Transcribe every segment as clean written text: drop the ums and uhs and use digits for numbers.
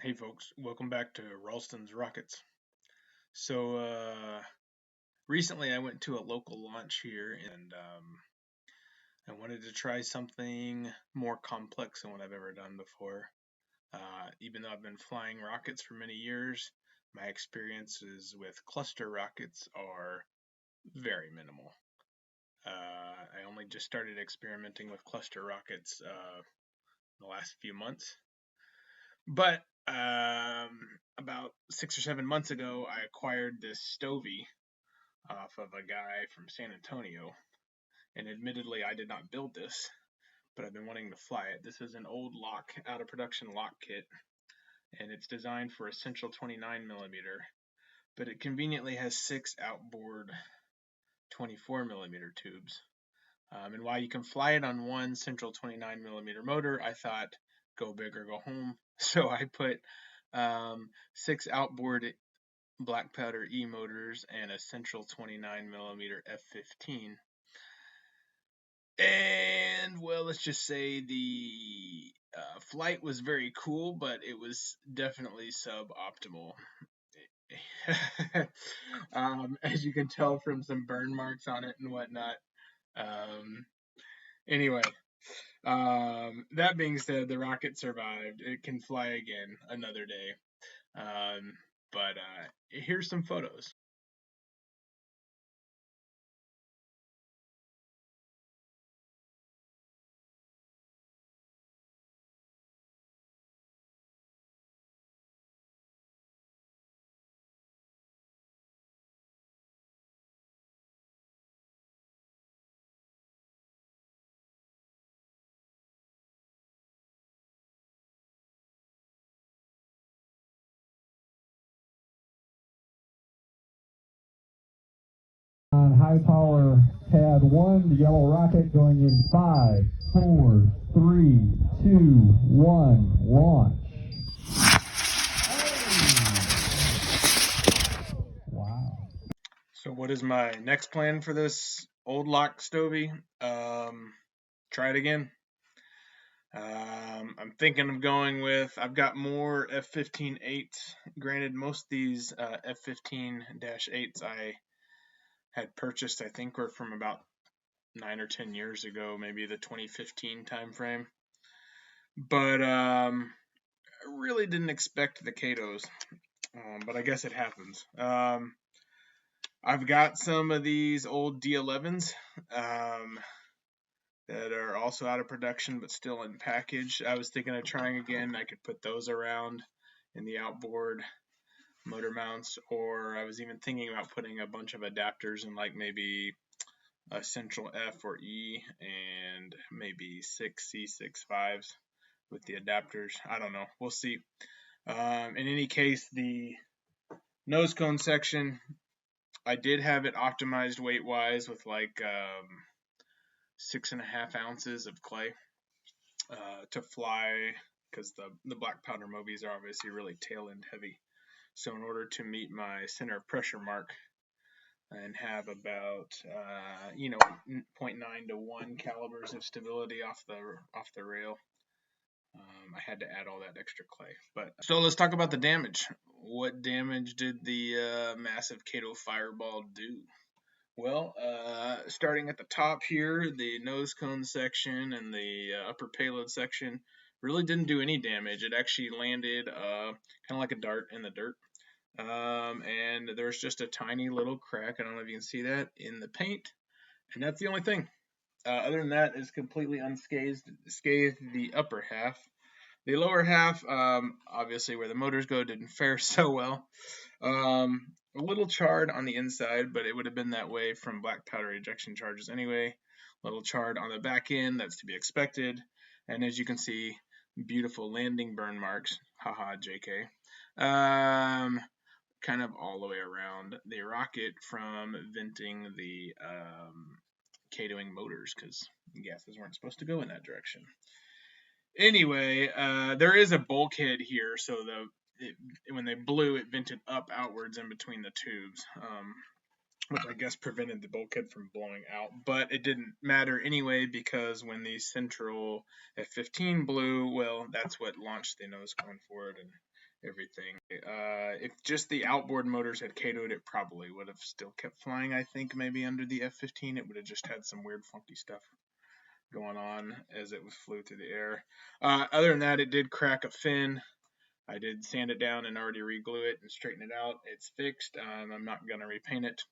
Hey folks, welcome back to Ralston's Rockets. So recently I went to a local launch here and I wanted to try something more complex than what I've ever done before. Even though I've been flying rockets for many years, my experiences with cluster rockets are very minimal. I only just started experimenting with cluster rockets the last few months. But about 6 or 7 months ago, I acquired this Stovi off of a guy from San Antonio. And admittedly, I did not build this, but I've been wanting to fly it. This is an old LOC, out of production LOC kit, and it's designed for a central 29 millimeter, but it conveniently has 6 outboard 24 millimeter tubes. And while you can fly it on one central 29 millimeter motor, I thought go big or go home. So I put 6 outboard black powder E motors and a central 29 millimeter F15. And well, let's just say the flight was very cool, but it was definitely suboptimal. As you can tell from some burn marks on it and whatnot. Um, anyway, that being said, the rocket survived. It can fly again another day. But here's some photos. On high power pad 1, the yellow rocket going in 5, 4, 3, 2, 1, launch. Wow. So what is my next plan for this old LOC Stovi? Try it again. I'm thinking of going with, I've got more F-15-8s. Granted, most of these F-15-8s I had purchased, I think, were from about 9 or 10 years ago, maybe the 2015 timeframe. But I really didn't expect the CATOs, but I guess it happens. I've got some of these old D11s that are also out of production but still in package. I was thinking of trying again. I could put those around in the outboard motor mounts, or I was even thinking about putting a bunch of adapters in, like maybe a central F or E and maybe 6 C65s with the adapters. I don't know. We'll see. In any case, the nose cone section, I did have it optimized weight wise with like 6.5 ounces of clay to fly, because the black powder Mobies are obviously really tail end heavy. So in order to meet my center of pressure mark and have about 0.9 to 1 calibers of stability off the rail, I had to add all that extra clay. But so let's talk about the damage. What damage did the massive CATO Fireball do? Well, starting at the top here, the nose cone section and the upper payload section really didn't do any damage. It actually landed kind of like a dart in the dirt. And there's just a tiny little crack, I don't know if you can see that, in the paint. And that's the only thing. Other than that, it's completely unscathed. Scathed the upper half. The lower half, obviously where the motors go, didn't fare so well. A little charred on the inside, but it would have been that way from black powder ejection charges anyway. A little charred on the back end, that's to be expected. And as you can see, beautiful landing burn marks. Haha, JK. Kind of all the way around the rocket from venting the CATOing motors, because gases weren't supposed to go in that direction. Anyway, there is a bulkhead here, so when they blew, it vented up outwards in between the tubes, which I guess prevented the bulkhead from blowing out. But it didn't matter anyway, because when the central F-15 blew, well, that's what launched the nose cone forward, and everything. If just the outboard motors had CATO'd, it probably would have still kept flying. I think maybe under the F-15, it would have just had some weird funky stuff going on as it flew through the air. Other than that, it did crack a fin. I did sand it down and already re-glue it and straighten it out. It's fixed. I'm not going to repaint it.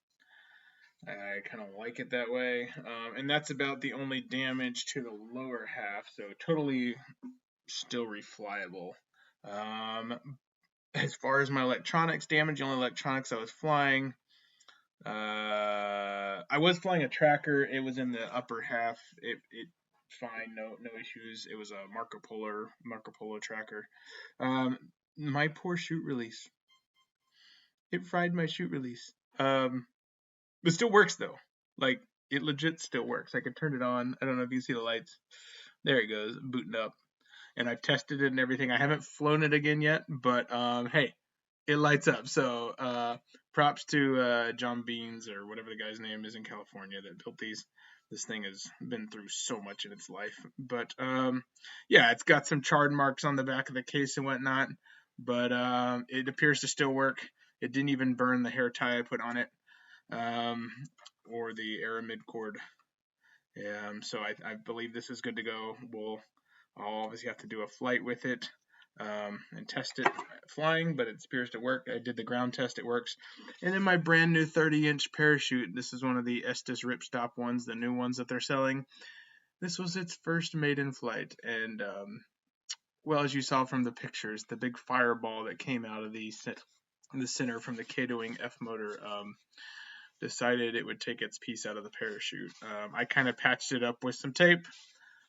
I kind of like it that way. And that's about the only damage to the lower half, so totally still reflyable. As far as my electronics damage, the only electronics I was flying, I was flying a tracker. It was in the upper half. It fine, no issues. It was a Marco Polo tracker. My poor chute release. It fried my chute release. It still works though. Like it legit still works. I can turn it on. I don't know if you see the lights. There it goes, booting up. And I've tested it and everything. I haven't flown it again yet, but hey, it lights up. So props to John Beans or whatever the guy's name is in California that built these. This thing has been through so much in its life. But yeah, it's got some charred marks on the back of the case and whatnot, but it appears to still work. It didn't even burn the hair tie I put on it, or the aramid cord. So I believe this is good to go. I'll obviously have to do a flight with it and test it flying, but it appears to work. I did the ground test, it works. And then my brand new 30-inch parachute. This is one of the Estes Ripstop ones, the new ones that they're selling. This was its first maiden flight, and well, as you saw from the pictures, the big fireball that came out of the center from the CATOing F motor decided it would take its piece out of the parachute. I kind of patched it up with some tape,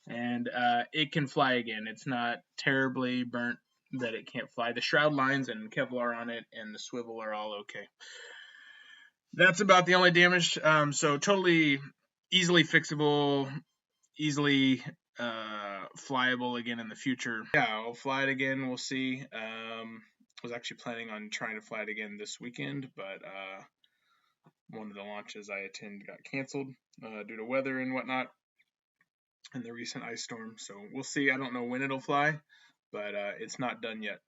and it can fly again. It's not terribly burnt that it can't fly. The shroud lines and Kevlar on it and the swivel are all okay. That's about the only damage. So totally easily fixable, easily flyable again in the future. Yeah, I'll fly it again. We'll see. I was actually planning on trying to fly it again this weekend, but one of the launches I attend got canceled due to weather and whatnot and the recent ice storm. So we'll see. I don't know when it'll fly, but it's not done yet.